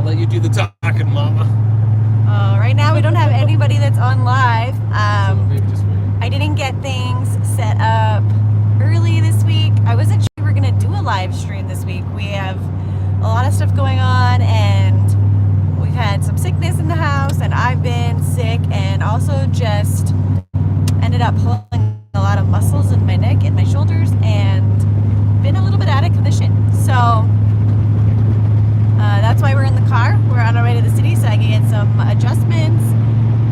let you do the talking, Mama. Right now we don't have anybody that's on live. So maybe just wait. I didn't get things set up early this week. I wasn't sure we were going to do a live stream this week. We have a lot of stuff going on, and we've had some sickness in the house, and I've been sick, and also just ended up pulling a lot of muscles in my neck and my shoulders, and been a little bit out of commission. So that's why we're in the car. We're on our way to the city so I can get some adjustments,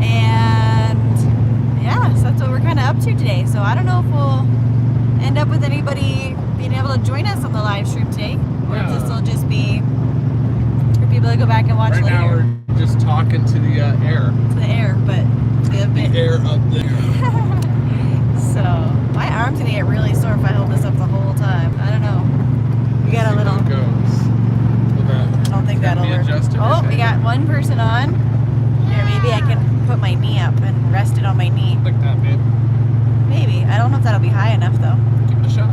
and yeah, so that's what we're kind of up to today. So I don't know if we'll end up with anybody being able to join us on the live stream today, or if this will just be for people to go back and watch right later. Right now we're just talking to the air. To the air, but the air up there. So my arm's gonna get really sore if I hold this up the whole time. I don't know. We got a little. I don't think that'll work. Oh, we got one person on. Here, maybe I can put my knee up and rest it on my knee. Like that, babe. Maybe. I don't know if that'll be high enough though. Give it a shot.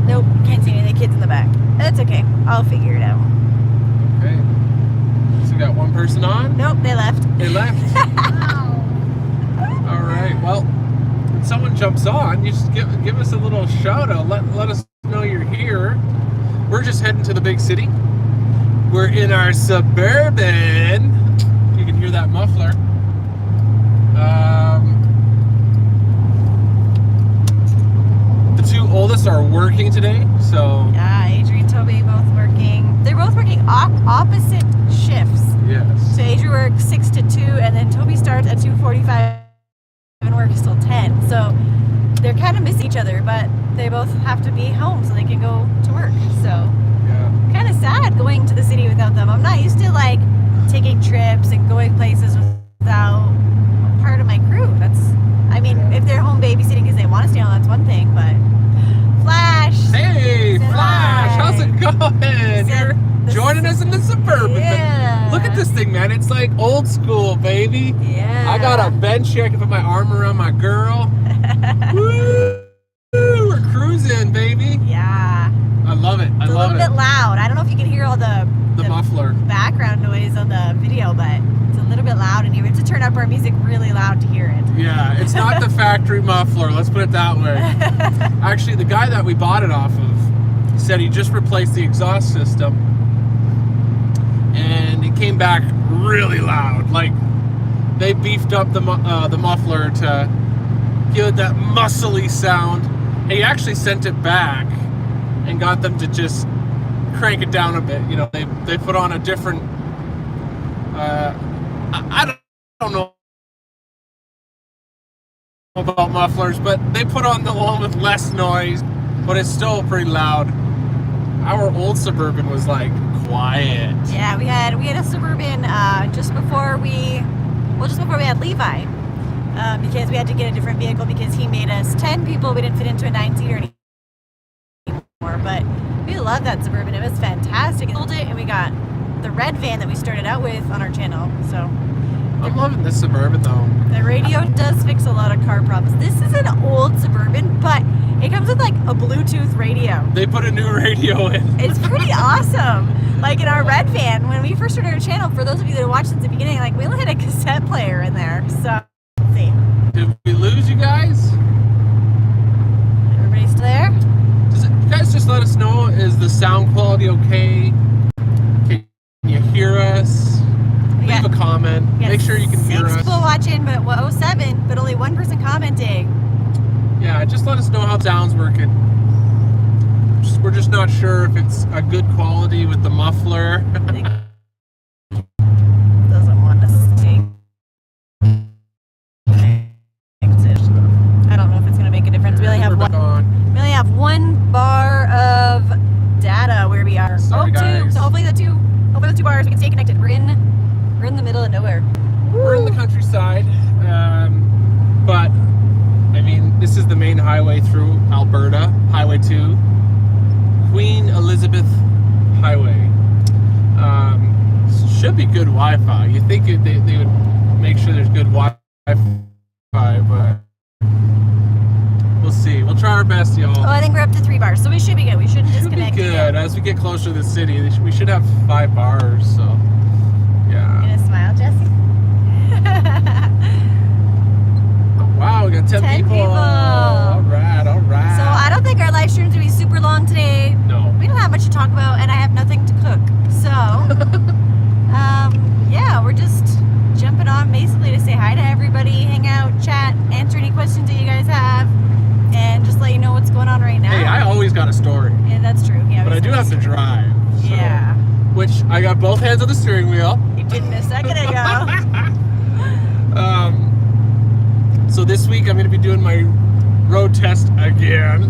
Nope, can't see any of the kids in the back. That's okay. I'll figure it out. Okay. So we got one person on? Nope, they left. They left. All right. Well, when someone jumps on, you just give us a little shout out. Let us know you're here. We're just heading to the big city. We're in our Suburban. You can hear that muffler. The two oldest are working today, so yeah, Adrian and Toby both working. They're both working opposite shifts. Yes. So Adrian works 6 to 2, and then Toby starts at 2:45 and works till 10. So they're kind of miss each other, but they both have to be home so they can go to work. So yeah, kind of sad going to the city without them. I'm not used to like taking trips and going places without part of my crew. I mean, if they're home babysitting because they want to stay on, that's one thing, but Flash! Hey, Flash! How's it going? You're joining us in the Suburban. Yeah. Look at this thing, man. It's like old school, baby. Yeah. I got a bench here. I can put my arm around my girl. Woo! We're cruising, baby. Yeah. I love it. It's a little bit loud. I don't know if you can hear all the muffler background noise on the video, but it's a little bit loud in here. We have to turn up our music really loud to hear it. Yeah, it's not the factory muffler. Let's put it that way. Actually, the guy that we bought it off of said he just replaced the exhaust system, and it came back really loud. Like they beefed up the muffler to give it that muscly sound. And he actually sent it back and got them to just crank it down a bit. You know, they put on a different. I don't know about mufflers, but they put on the one with less noise, but it's still pretty loud. Our old Suburban was like quiet. Yeah, we had a Suburban just before we had Levi, because we had to get a different vehicle because he made us 10 people. We didn't fit into a 9-seater anymore, but we love that Suburban. It was fantastic. We sold it, and we got the red van that we started out with on our channel. So I'm loving this Suburban though. The radio does fix a lot of car problems. This is an old Suburban, but it comes with like a Bluetooth radio. They put a new radio in. It's pretty awesome. Like in our red van, when we first started our channel, for those of you that watched since the beginning, like we only had a cassette player in there. So let's see. Did we lose you guys? Everybody still there? You guys just let us know, is the sound quality okay? Can you hear us? Leave a comment. Make sure you can hear us. 6 people watching, but 07, but only one person commenting. Yeah, just let us know how sound's working. We're just not sure if it's a good quality with the muffler. Doesn't want to stay. I don't know if it's going to make a difference. We only have one bar of data where we are. Sorry, guys. So hopefully the two bars we can stay connected. We're in the middle of nowhere. We're in the countryside, but I mean, this is the main highway through Alberta, Highway 2, Queen Elizabeth Highway. Should be good Wi-Fi. You think they would make sure there's good Wi-Fi, but We'll see. We'll try our best, y'all. Oh, I think we're up to 3 bars, so we should be good. We shouldn't Should be disconnect. good. As we get closer to the city, we should have 5 bars. So, yeah. You gonna smile, Jesse? Wow, we got 10 people. All right, all right. So I don't think our live stream's gonna be super long today. No. We don't have much to talk about, and I have nothing to cook. So, yeah, we're just jumping on basically to say hi to everybody, hang out, chat, answer any questions that you guys have, and just let you know what's going on right now. Hey, I always got a story. Yeah, that's true. Yeah, But I do have to drive. So, Yeah. Which I got both hands on the steering wheel. You didn't a second ago. So this week I'm going to be doing my road test again.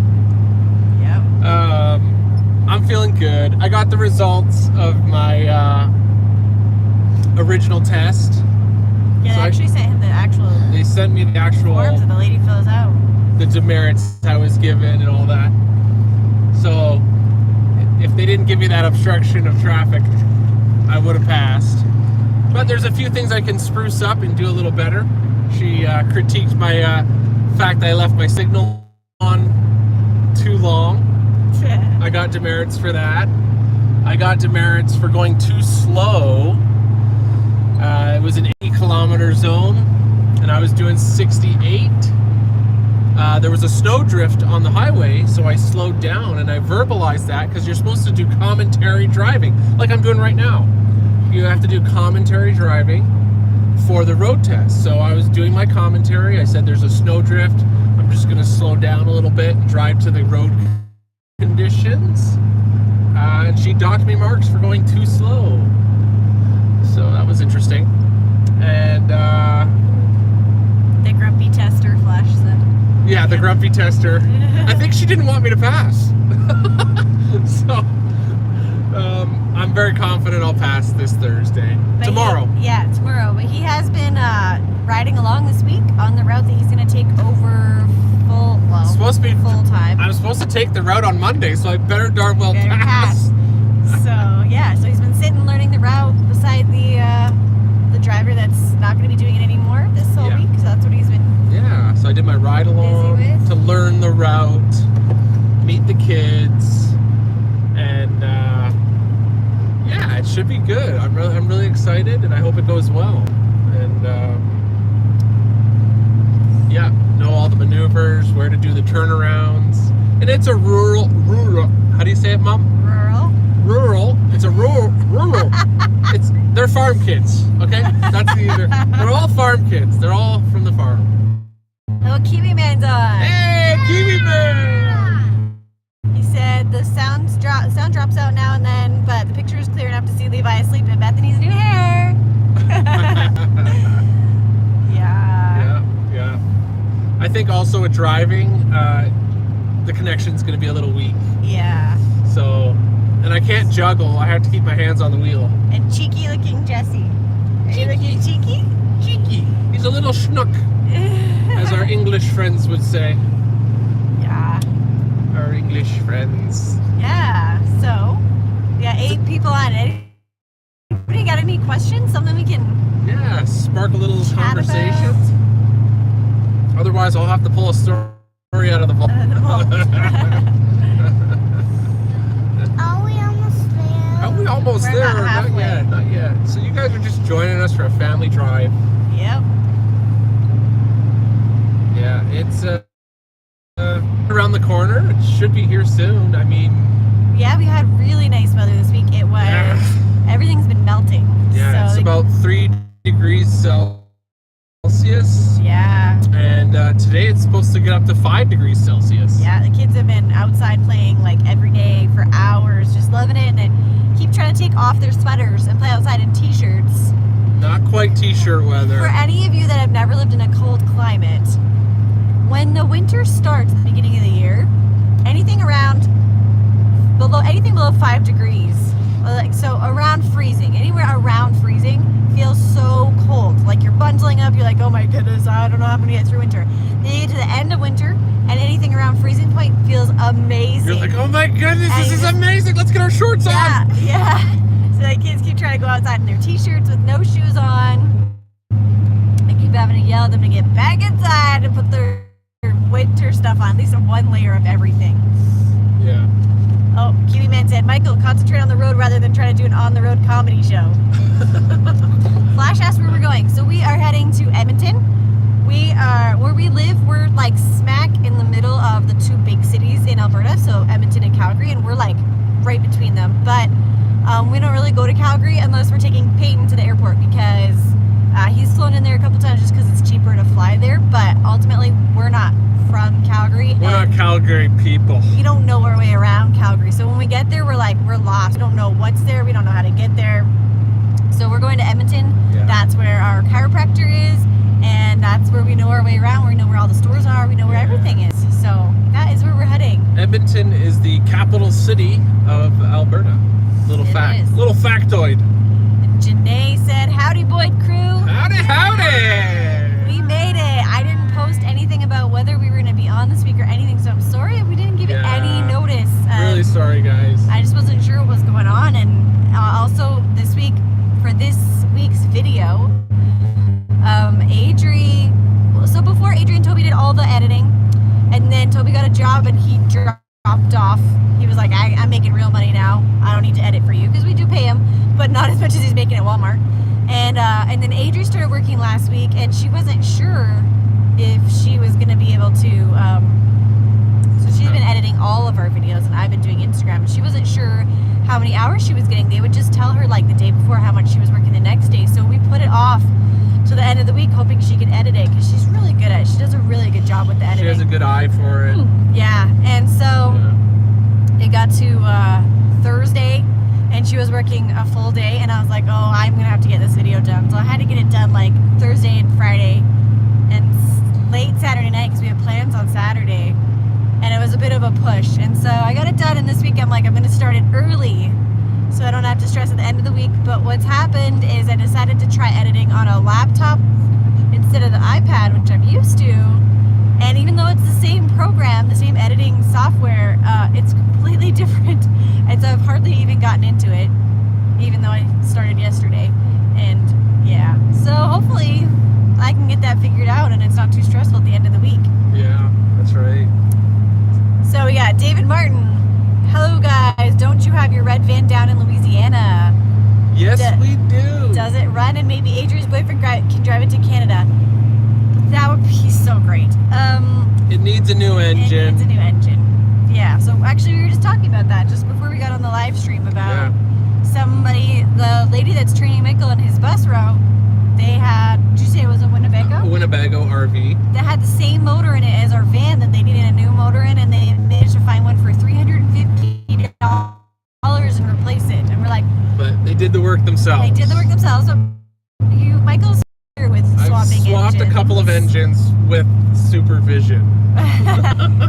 Yep. I'm feeling good. I got the results of my original test. Yeah, So they actually sent him the actual They sent me the actual forms that the lady fills out. the demerits I was given and all that. So if they didn't give me that obstruction of traffic, I would have passed. But there's a few things I can spruce up and do a little better. She critiqued my fact I left my signal on too long. I got demerits for that. I got demerits for going too slow. It was an 80-kilometer zone, and I was doing 68. There was a snow drift on the highway, so I slowed down, and I verbalized that because you're supposed to do commentary driving, like I'm doing right now. You have to do commentary driving for the road test. So I was doing my commentary. I said there's a snow drift. I'm just going to slow down a little bit and drive to the road conditions. And she docked me marks for going too slow. So that was interesting. And The grumpy tester flash said. yeah, the grumpy tester. I think she didn't want me to pass. So I'm very confident I'll pass this Thursday. But Tomorrow. Tomorrow. But he has been riding along this week on the route that he's going to take over It's supposed to be full time. I'm supposed to take the route on Monday, so I better darn well Better pass. So yeah, so he's been sitting and learning the route beside the driver that's not going to be doing it anymore this whole Yeah. week. So that's what he's been. Yeah, so I did my ride along Busy with? to learn the route, meet the kids, and yeah, it should be good. I'm really excited, and I hope it goes well. And yeah, know all the maneuvers, where to do the turnarounds, and it's a rural. How do you say it, Mom? Rural. It's a rural. They're farm kids. Okay, they're all farm kids. They're all from the farm. Oh, Kiwi Man's on. Hey, Kiwi Man! He said the sound drops out now and then, but the picture is clear enough to see Levi asleep and Bethany's new hair. Yeah. Yeah. I think also with driving, the connection's going to be a little weak. Yeah. So, and I can't juggle. I have to keep my hands on the wheel. And cheeky looking Jesse. Are you looking cheeky? Cheeky. He's a little schnook, as our English friends would say. Yeah. Our English friends. Yeah. So, yeah, 8 people on it. Anybody got any questions? Something we can Yeah, spark a little chat conversation. about? Otherwise, I'll have to pull a story out of the vault. Are we almost there? Are we almost We're there? not halfway. Not yet. So you guys are just joining us for a family drive. Yep. Yeah, it's around the corner. It should be here soon. I mean, Yeah, we had really nice weather this week. It was everything's been melting. yeah, so it's about 3 degrees Celsius. Yeah. And today it's supposed to get up to 5 degrees Celsius. Yeah, the kids have been outside playing like every day for hours, just loving it, and they keep trying to take off their sweaters and play outside in t-shirts. Not quite t-shirt weather. For any of you that have never lived in a cold climate, when the winter starts at the beginning of the year, anything below 5 degrees, like so around freezing, anywhere around freezing feels so cold. Like you're bundling up, you're like, oh my goodness, I don't know how I'm gonna get through winter. Then you get to the end of winter, and anything around freezing point feels amazing. You're like, oh my goodness, And this is just- amazing. Let's get our shorts Yeah, on. yeah. So the kids keep trying to go outside in their t-shirts with no shoes on. I keep having to yell at them to get back inside and put their winter stuff on, at least one layer of everything. Yeah. Oh, Kiwi Man said, Michael, concentrate on the road rather than try to do an on-the-road comedy show. Flash asked where we're going. So we are heading to Edmonton. Where we live, we're like smack in the middle of the two big cities in Alberta, so Edmonton and Calgary, and we're like right between them. But we don't really go to Calgary unless we're taking Peyton to the airport, because he's flown in there a couple times just because it's cheaper to fly there. But ultimately, we're not from Calgary. We're not Calgary people. We don't know our way around Calgary. So when we get there, we're lost. We don't know what's there. We don't know how to get there. So we're going to Edmonton. Yeah. That's where our chiropractor is. And that's where we know our way around. We know where all the stores are. We know where everything is. So that is where we're heading. Edmonton is the capital city of Alberta. Little It fact. is. Little factoid. And Janae said, howdy, Boyd crew. Howdy, howdy! We made it. I didn't post anything about whether we were going to be on this week or anything. So I'm sorry if we didn't give it any notice. Really sorry, guys. I just wasn't sure what was going on. And also this week, for this week's video, so before Adrian, Toby did all the editing, and then Toby got a job and he dropped off. He was like, I'm making real money now. I don't need to edit for you, because we do pay him, but not as much as he's making at Walmart. And then Adrian started working last week, and she wasn't sure if she was going to be able to, so she's been editing all of our videos, and I've been doing Instagram, and she wasn't sure how many hours she was getting. They would just tell her like the day before how much she was working the next day, so we put it off to the end of the week, hoping she could edit it, because she's really good at it. She does a really good job with the editing. She has a good eye for it. Yeah, and so it got to Thursday, and she was working a full day, and I was like, oh, I'm gonna have to get this video done. So I had to get it done like Thursday and Friday, and late Saturday night, because we had plans on Saturday, and it was a bit of a push. And so I got it done, and this week I'm like, I'm gonna start it early, so I don't have to stress at the end of the week. But what's happened is I decided to try editing on a laptop instead of the iPad, which I'm used to. And even though it's the same program, the same editing software, it's completely different. And so I've hardly even gotten into it, even though I started yesterday. And yeah, so hopefully I can get that figured out and it's not too stressful at the end of the week. Yeah, that's right. So yeah, David Martin. Hello guys, don't you have your red van down in Louisiana? Yes, we do. Does it run? And maybe Adrian's boyfriend can drive it to Canada. That would be so great. It needs a new engine. It needs a new engine. Yeah, so actually we were just talking about that just before we got on the live stream about the lady that's training Michael on his bus route. They had, did you say it was a Winnebago? A Winnebago RV. That had the same motor in it as our van that they needed a new motor in, and they managed to find one for $350 and replace it. And we're like, but they did the work themselves. they did the work themselves. So Michael's here with swapping I've swapped engines. a couple of engines with supervision.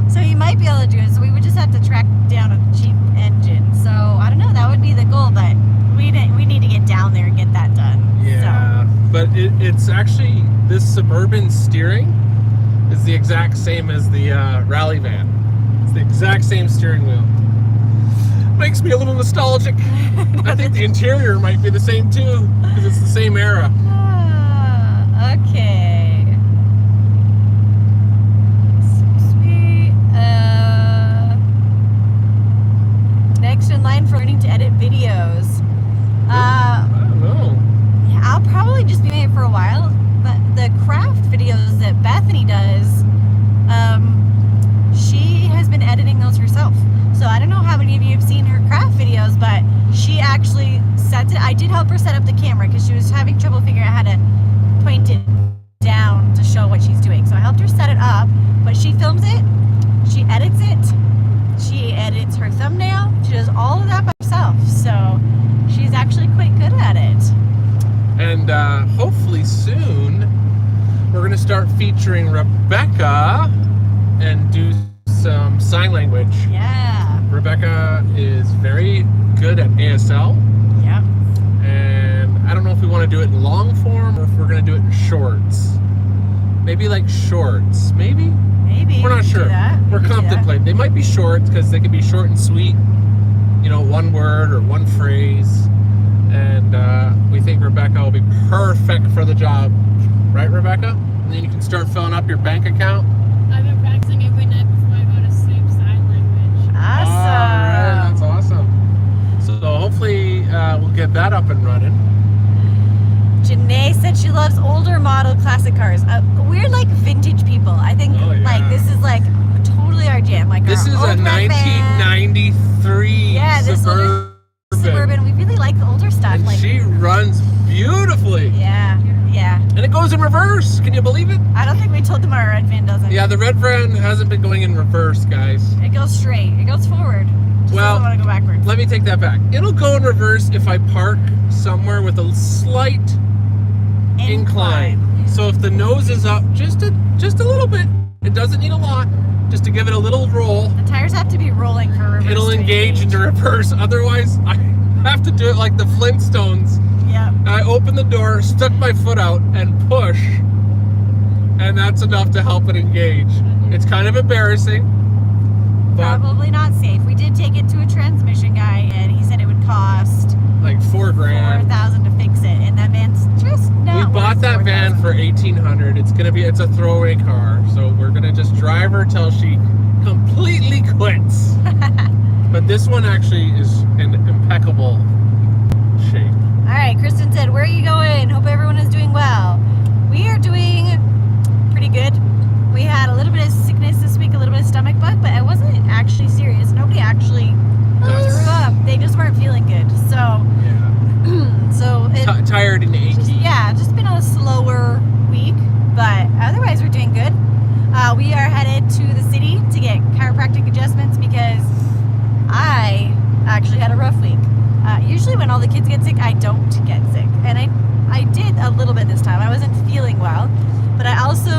So he might be able to do it. So we would just have to track down a cheap engine. So I don't know. That would be the goal, but we need to get down there and get that done. Yeah, but it's actually, this Suburban steering is the exact same as the rally van. It's the exact same steering wheel. Makes me a little nostalgic. I think the interior might be the same too, because it's the same era. Okay. So sweet. Next in line for learning to edit videos. I don't know. Yeah, I'll probably just be doing it for a while, but the craft videos that Bethany does, she has been editing those herself. So I don't know how many of you have seen her craft videos, but she actually sets it. I did help her set up the camera because she was having trouble figuring out how to point it down to show what she's doing. So I helped her set it up, but she films it, she edits it, she edits her thumbnail, she does all of that by herself. So she's actually quite good at it. And hopefully soon we're going to start featuring Rebecca and do some sign language. Yeah. Rebecca is very good at ASL. Yep. And I don't know if we want to do it in long form or if we're going to do it in shorts. Maybe like shorts. Maybe? Maybe. We're not we can sure. do that. We're We can do that. contemplating. They might be shorts because they can be short and sweet. You know, one word or one phrase. And we think Rebecca will be perfect for the job. Right, Rebecca? And then you can start filling up your bank account. I've been practicing Awesome. All right, that's awesome. So hopefully we'll get that up and running. Janae said she loves older model classic cars. We're like vintage people. I think Oh, yeah. like this is like totally our jam. Like This our is a old red van. 1993 Yeah, this Suburban. We really like the older stuff. And Like she runs beautifully. yeah. And it goes in reverse. Can you believe it? I don't think we told them our red van doesn't. Yeah, the red van hasn't been going in reverse, guys. It goes straight. It goes forward. Just Well, doesn't want to go backwards. Let me take that back. It'll go in reverse if I park somewhere with a slight incline. So if the nose is up just a little bit, it doesn't need a lot, just to give it a little roll, The tires have to be rolling for reverse. it'll to engage into reverse. Otherwise, I have to do it like the Flintstones. Yep. I open the door, stuck my foot out, and push, and that's enough to help it engage. It's kind of embarrassing, but Probably not safe. We did take it to a transmission guy, and he said it would cost like $4,000. $4,000 to fix it, and that van's just not. We bought worth that van $4,000. for $1,800. It's a throwaway car, so we're gonna just drive her till she completely quits. But this one actually is in impeccable shape. All right, Kristen said, "Where are you going? Hope everyone is doing well." We are doing pretty good. We had a little bit of sickness this week, a little bit of stomach bug, but it wasn't actually serious. Nobody actually threw up. They just weren't feeling good. So, Yeah. so it. Tired and achy. Yeah, just been a slower week, but otherwise we're doing good. We are headed to the city to get chiropractic adjustments because I actually had a rough week. Usually when all the kids get sick, I don't get sick, and I did a little bit this time. I wasn't feeling well, but I also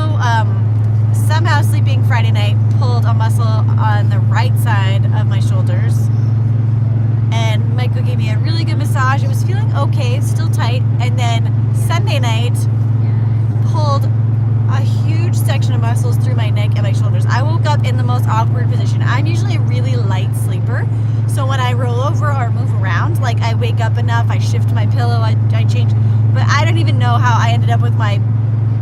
somehow sleeping Friday night pulled a muscle on the right side of my shoulders. And Michael gave me a really good massage. It was feeling okay, still tight. And then Sunday night, pulled a huge section of muscles through my neck and my shoulders. I woke up in the most awkward position. I'm usually a really light sleeper. So when I roll over or move around, like I wake up enough, I shift my pillow, I change. But I don't even know how I ended up with my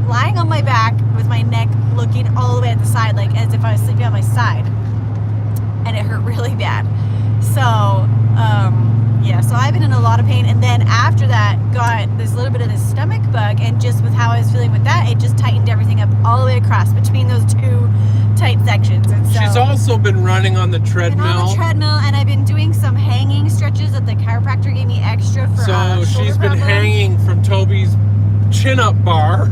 lying on my back with my neck looking all the way at the side, like as if I was sleeping on my side. And it hurt really bad. So, yeah, so I've been in a lot of pain, and then after that got this little bit of this stomach bug, and just with how I was feeling with that, it just tightened everything up all the way across between those two tight sections. And so She's also been running on the I've been treadmill. on the treadmill, and I've been doing some hanging stretches that the chiropractor gave me extra for So shoulder she's been problem, hanging from Toby's chin-up bar.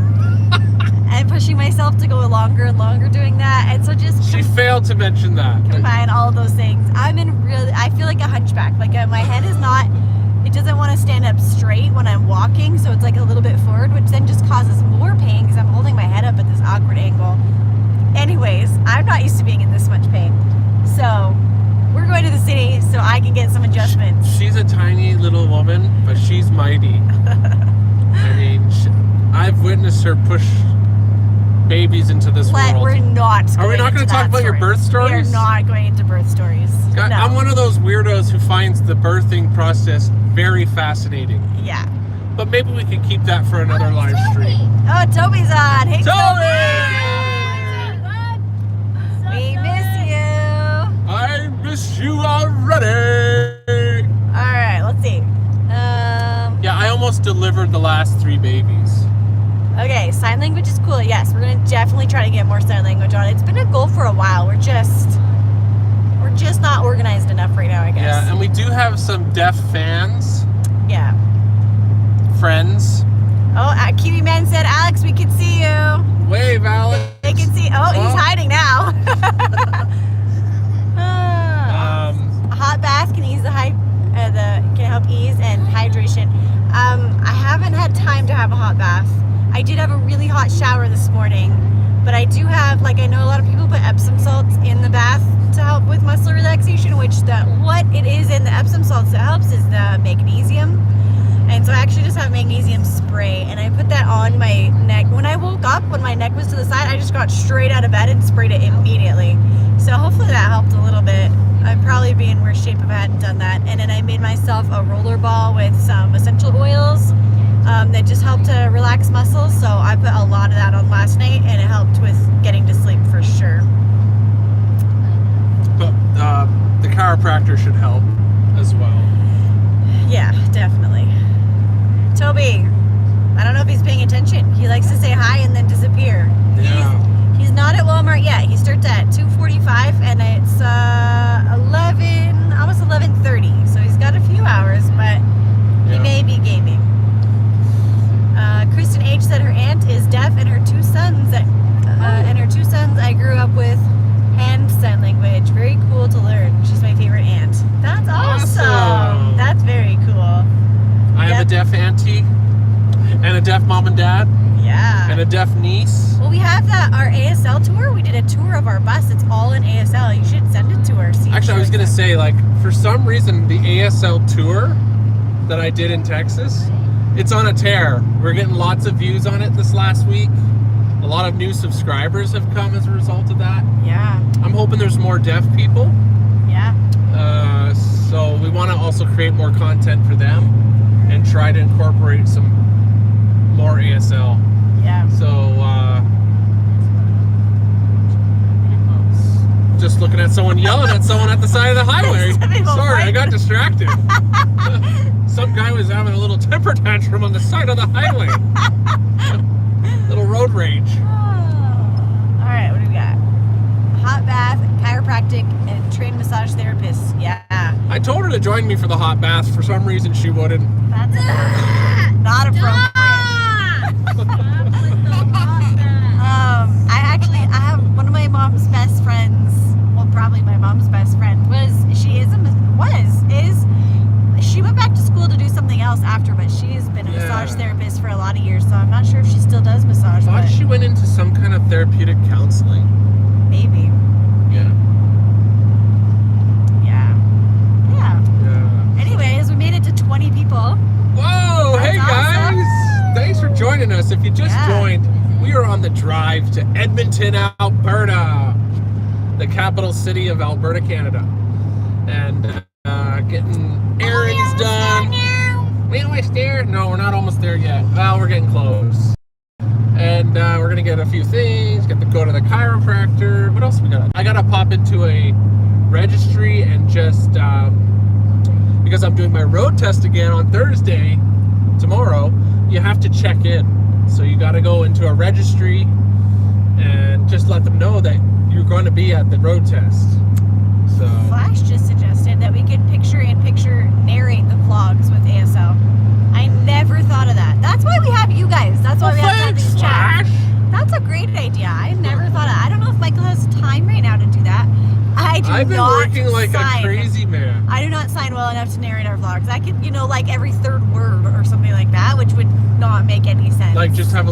and pushing myself to go longer and longer doing that, and so just She failed to mention that. combine all of those things. I feel like a hunchback. Like my head is not, it doesn't want to stand up straight when I'm walking, so it's like a little bit forward, which then just causes more pain because I'm holding my head up at this awkward angle. Anyways, I'm not used to being in this much pain. So we're going to the city so I can get some adjustments. She's a tiny little woman, but she's mighty. I mean, I've witnessed her push babies into this But world. we're not Are we not going going to talk about your birth We stories? are not going into birth stories. God, No. I'm one of those weirdos who finds the birthing process very fascinating. Yeah. But maybe we can keep that for another live stream. Oh, Toby's on. Hey, Toby! We miss you. I miss you already. All right, let's see. Yeah, I almost delivered the last 3 babies. Okay, sign language is cool. Yes, we're gonna definitely try to get more sign language on. It's been a goal for a while. We're just not organized enough right now, I guess. Yeah, and we do have some deaf fans, Yeah. friends. Oh, Kiwi Man said, Alex, we can see you. Wave, Alex. They can see. Oh, he's Oh. hiding now. A hot bath can ease can help ease and hydration. I haven't had time to have a hot bath. I did have a really hot shower this morning, but I do have, like, I know a lot of people put Epsom salts in the bath to help with muscle relaxation, which what it is in the Epsom salts that helps is the magnesium. And so I actually just have magnesium spray, and I put that on my neck. When I woke up, when my neck was to the side, I just got straight out of bed and sprayed it immediately. So hopefully that helped a little bit. I'd probably be in worse shape if I hadn't done that. And then I made myself a roller ball with some essential oils that just helped to relax muscles. So I put a lot of that on last night, and it helped with getting to sleep for sure. But the chiropractor should help as well. Yeah, definitely. Toby, I don't know if he's paying attention. He likes to say hi and then disappear. Yeah. He's not at Walmart yet. He starts at 2:45 and it's 11:30. So he's got a few hours, but he may be gaming. Kristen H said her aunt is deaf and her two sons I grew up with hand sign language. Very cool to learn. She's my favorite aunt. That's awesome. That's very cool. I have a deaf auntie and a deaf mom and dad Yeah. and a deaf niece. Well, we have our ASL tour. We did a tour of our bus. It's all in ASL. You should send it to her. See if Actually, I was she going to likes say, like, for some reason, the ASL tour that I did in Texas, it's on a tear. We're getting lots of views on it this last week. A lot of new subscribers have come as a result of that. it. Yeah. I'm hoping there's more deaf people. Yeah. So we want to also create more content for them and try to incorporate some more ASL. Yeah. So, just looking at someone yelling at someone at the side of the highway. Sorry, I got distracted. Some guy was having a little temper tantrum on the side of the highway. Little road rage. All right, what do we got? Hot bath, chiropractic, and trained massage therapist. Yeah. I told her to join me for the hot bath. For some reason, she wouldn't. That's not appropriate. I have one of my mom's best friends. Well, probably my mom's best friend she went back to school to do something else after, but she's been a massage therapist for a lot of years, so I'm not sure if she still does massage. I thought she went into some kind of therapeutic counseling. Maybe. Yeah. Anyways, we made it to 20 people. Whoa! That's hey awesome. guys! Thanks for joining us. If you just joined, we are on the drive to Edmonton, Alberta, the capital city of Alberta, Canada, and getting errands done. We almost there? No, we're not almost there yet. Well, we're getting close. And we're gonna get a few things. Get to go to the chiropractor. What else we got? I gotta pop into a registry and just because I'm doing my road test again on Thursday, tomorrow. You have to check in, so you got to go into a registry and just let them know that you're going to be at the road test. So Flash just suggested that we could picture-in-picture narrate the vlogs with ASL. I never thought of that. That's why we have you guys. That's why we have these chats. That's a great idea. I never thought of. I don't know if Michael has time right now to do that. I've been working like a crazy man. I do not sign well enough to narrate our vlogs. I could, like every third word or something like that, which would not make any sense. Like just have a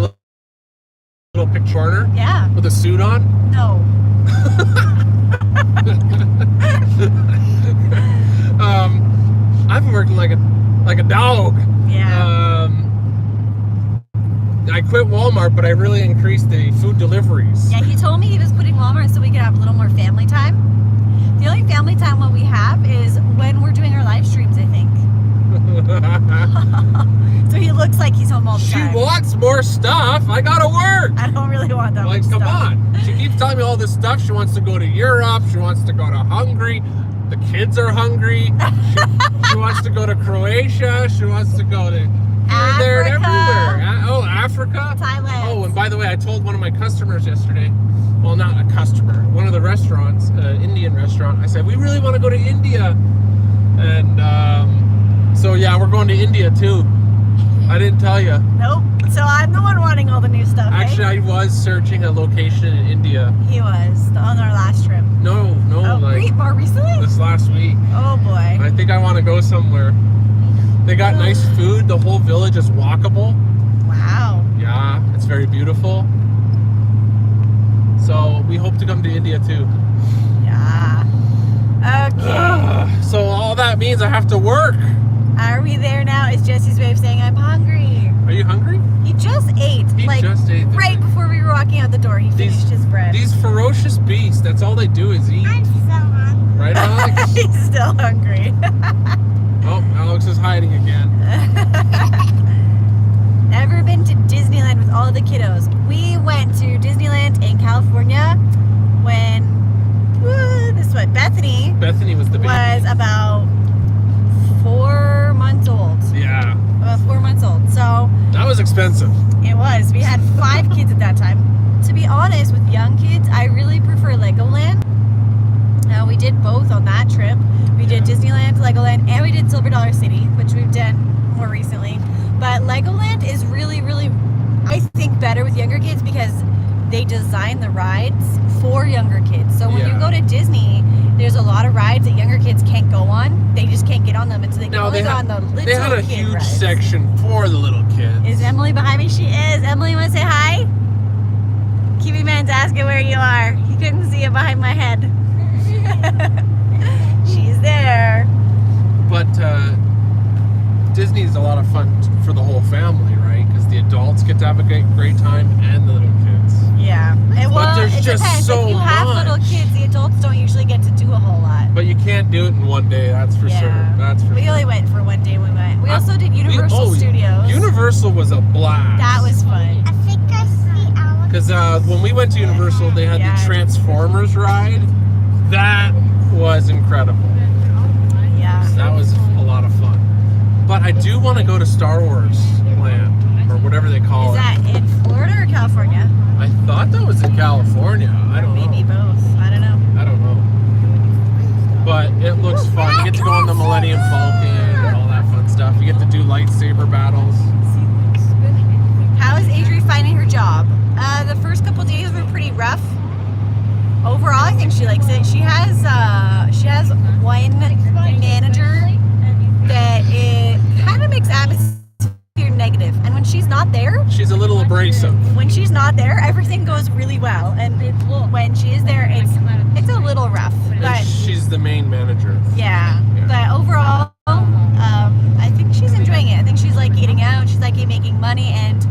little picture corner. Yeah. With a suit on. No. I've been working like a dog. Yeah. I quit Walmart, but I really increased the food deliveries. Yeah, he told me he was quitting Walmart so we could have a little more family time. The only family time what we have is when we're doing our live streams, I think. So he looks like he's home all the time. She wants more stuff. I gotta work. I don't really want that much come stuff. on. She keeps telling me all this stuff. She wants to go to Europe. She wants to go to Hungary. The kids are hungry. She wants to go to Croatia. She wants to go to here, there, and everywhere. Oh, Africa. Thailand. Oh, and by the way, I told one of my customers yesterday, well, not a customer, one of the restaurants, Indian restaurant, I said, we really want to go to India. And so, yeah, we're going to India, too. I didn't tell you. Nope. So I'm the one wanting all the new stuff. Actually, I was searching a location in India. He was on our last trip. No, More recently? This last week. Oh boy. I think I want to go somewhere. They got nice food. The whole village is walkable. Wow. Yeah, it's very beautiful. So we hope to come to India too. Yeah. Okay. So all that means I have to work. Are we there now? Is Jesse's way of saying I'm hungry? Are you hungry? He just ate. He just ate. Right before we were walking out the door, he finished his bread. These ferocious beasts, that's all they do is eat. I'm so hungry. Right, Alex? He's still hungry. Oh, Alex is hiding again. Ever been to Disneyland with all the kiddos? We went to Disneyland in California when this one. Bethany Bethany was the baby. was about 4 months old. Yeah, About 4 months old. So that was expensive. it was. We had 5 kids at that time. To be honest, with young kids, I really prefer Legoland. We did both on that trip. We did Disneyland, Legoland, and we did Silver Dollar City, which we've done more recently. But Legoland is really, really, I think, better with younger kids because they design the rides for younger kids. So when you Yeah. go to Disney, there's a lot of rides that younger kids can't go on. They just can't get on them, and so they can No, only go on the little they had a kid huge rides. section for the little kids. Is Emily behind me? She is. Emily, you want to say hi? Kiwi Man's asking where you are. He couldn't see you behind my head. She's there. But Disney's a lot of fun for the whole family, right? Because the adults get to have a great time and the little kids. Yeah. But there's it just depends. so if you have little much. kids, the adults don't usually get to do a whole lot. But you can't do it in one day, that's for sure. That's for We sure. only went for one day when we went. We also did Universal Studios. Universal was a blast. That was fun. I think I see our. Because when we went to Universal, they had Yeah. the Transformers ride. That was incredible. Yeah. That was a lot of fun. But I do want to go to Star Wars Land, or whatever they call Is it. that in Florida or California? I thought that was in California. I don't Maybe know. both. I don't know. I don't know. But it looks fun. You get to go on the Millennium Falcon and all that fun stuff. You get to do lightsaber battles. How is Adri finding her job? The first couple days were pretty rough. Overall, I think she likes it. She has one manager that it kind of makes atmosphere negative, and when she's not there, She's a little abrasive. everything goes really well. And when she is there, it's a little rough. And But she's the main manager. yeah. But overall, I think she's enjoying it. I think she's like eating out. She's like making money and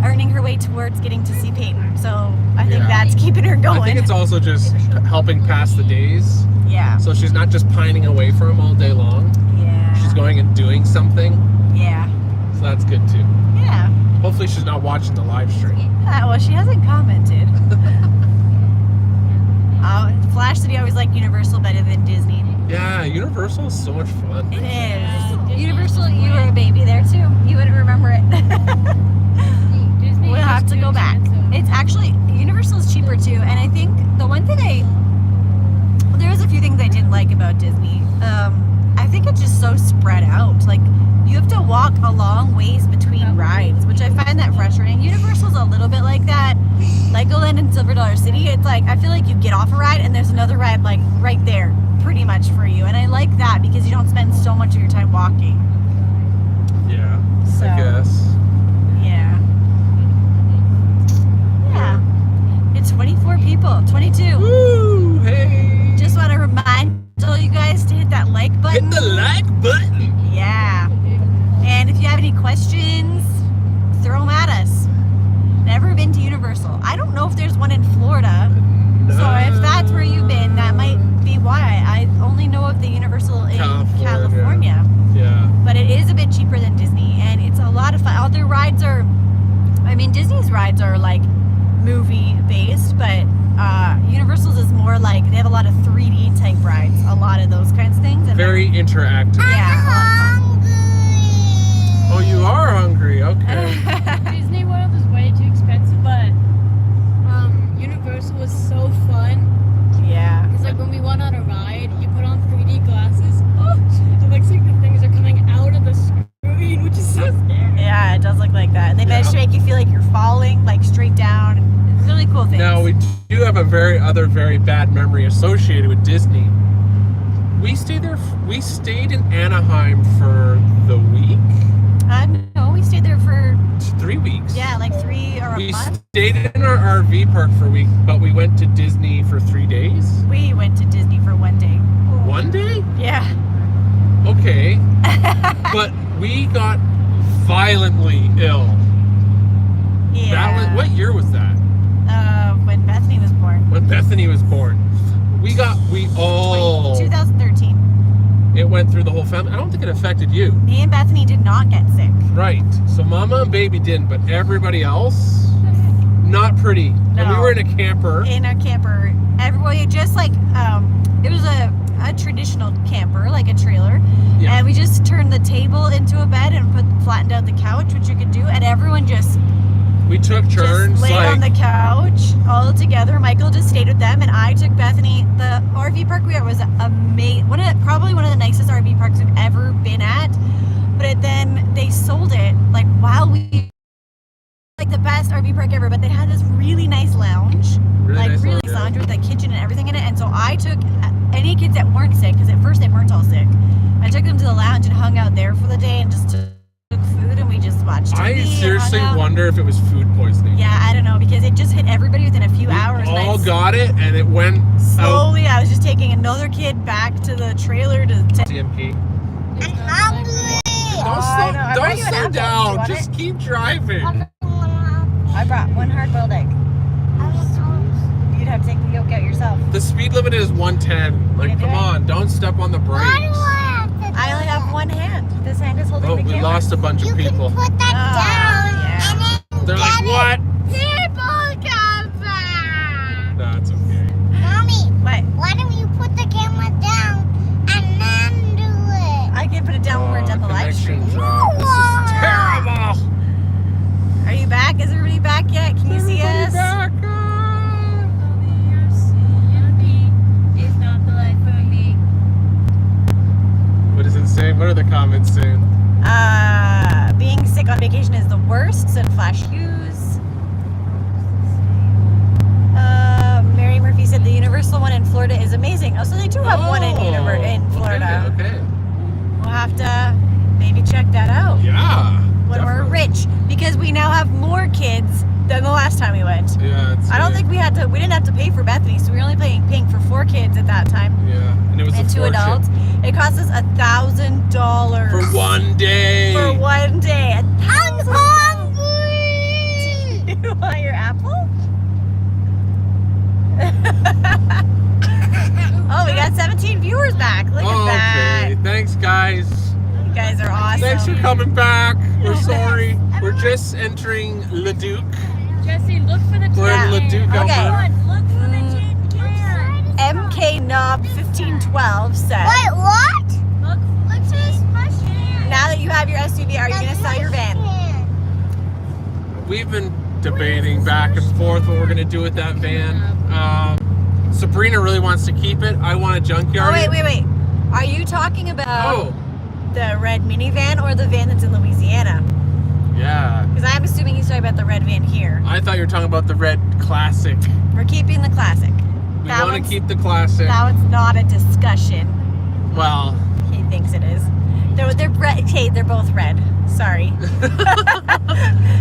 earning her way towards getting to see Peyton. So I think Yeah. that's keeping her going. I think it's also just helping pass the days. yeah. So she's not just pining away from him all day long. Yeah. She's going and doing something. Yeah. So that's good too. Yeah. Hopefully she's not watching the live stream. Well, she hasn't commented. Flash City always like Universal better than Disney. Yeah, Universal is so much fun. It is. Universal, you were a baby there too. You wouldn't remember it. We'll have to go back. It's actually, Universal is cheaper too. And I think the one thing there was a few things I didn't like about Disney. I think it's just so spread out. Like, you have to walk a long ways between rides, which I find that frustrating. Universal's a little bit like that. Legoland and Silver Dollar City, it's like, I feel like you get off a ride and there's another ride like right there pretty much for you. And I like that because you don't spend so much of your time walking. Yeah, So, I guess. yeah. Yeah. It's 24 people, 22. Woo! Hey! Just want to remind all you guys to hit that like button. Hit the like button! Yeah. And if you have any questions, throw them at us. Never been to Universal. I don't know if there's one in Florida. So if that's where you've been, that might be why. I only know of the Universal in California. Yeah. But it is a bit cheaper than Disney, and it's a lot of fun. All their rides are, I mean, Disney's rides are like movie based, but Universal's is more like, they have a lot of 3D type rides, a lot of those kinds of things. And Very interactive. yeah. Hungry. Oh, you are hungry. Okay. Disney World is way too expensive, but Universal was so fun. Yeah. Because like when we went on a ride, you put on 3D glasses. Oh, it looks like the things are coming out of the screen, which is so scary. Yeah, it does look like that. And they manage to make you feel like you're falling, like straight down. It's really cool things. Now, we do have a very bad memory associated with Disney. We stayed in Anaheim for the week. No, we stayed there for 3 weeks. yeah, like 3 or a We month. stayed in our RV park for a week, but we went to Disney for 3 days. We went to Disney for 1 day. 1 day? Yeah. Okay. But we got violently ill. Yeah. That was, what year was that? When Bethany was born. When Bethany was born. We all, 2013. it went through the whole family. I don't think it affected you. Me and Bethany did not get sick. Right. So mama and baby didn't, but everybody else, Not pretty. And we No. were in a camper. In a camper. Everybody just like it was a traditional camper, like a trailer. Yeah. And we just turned the table into a bed and flattened out the couch, which you could do, and everyone just We took turns, laid on the couch all together. Michael just stayed with them, and I took Bethany. The RV park we were at was amazing. Probably one of the nicest RV parks we've ever been at. But then they sold it like while we like the best RV park ever. But they had this really nice lounge, really nice lounge with a kitchen and everything in it. And so I took any kids that weren't sick, because at first they weren't all sick. I took them to the lounge and hung out there for the day and just took food, and we just watched TV. I seriously and hung out. wonder if it was food poisoning. Yeah, I don't know, because it just hit everybody within a few hours. We and all I got it, and it went out. slowly. I was just taking another kid back to the trailer to. CMP. I'm hungry. I know. I brought Don't you an slow apple. Do you down. want Just it? keep driving. I brought one hard-boiled egg. You'd have to take the yolk out yourself. The speed limit is 110. Like, Is come it? on, don't step on the brakes. I only have one hand. This hand is holding Oh, the we camera. lost a bunch You of can people. put that yeah. down and then They're like, get what? it. People come back. That's okay. Mommy, What? why don't you put the camera down and then do it? I can put it down when we're done the live stream. Connection drop. This is terrible. Are you back? Is everybody back yet? Can you see us? Back. It's not the life for me. What does it say? What are the comments saying? Being sick on vacation is the worst, said Flash Hughes. Mary Murphy said the Universal one in Florida is amazing. Oh, so they do have one in Florida. Okay. We'll have to maybe check that out Yeah. when we're definitely. rich, because we now have more kids than the last time we went. Yeah. I don't think we didn't have to pay for Bethany, so we were only paying for 4 kids at that time. Yeah, and it was And a 2 fortune. adults. It cost us $1,000 For one day. For one day. I'm hungry. You want your apple? Oh, we got 17 viewers back. Look at that. Okay. Thanks, guys. You guys are awesome. Thanks for coming back. We're sorry. We're just entering Leduc. Jesse, look for the We're in Yeah. Leduc, Okay. Alberta. Look for the tin can. MK Knob 1512 said, Wait, what? Look, What's this mushroom? now that you have your SUV, are you going to sell your van? We've been debating back and forth what we're going to do with that van. Sabrina really wants to keep it. I want a junkyard. Oh, wait. Are you talking about Oh, the red minivan or the van that's in Louisiana? yeah. Because I'm assuming he's talking about the red van here. I thought you were talking about the red classic. We're keeping the classic. We That want one's- to keep the classic. That one's not a discussion. Well, He thinks it is. They're red. Okay, they're both red. Sorry.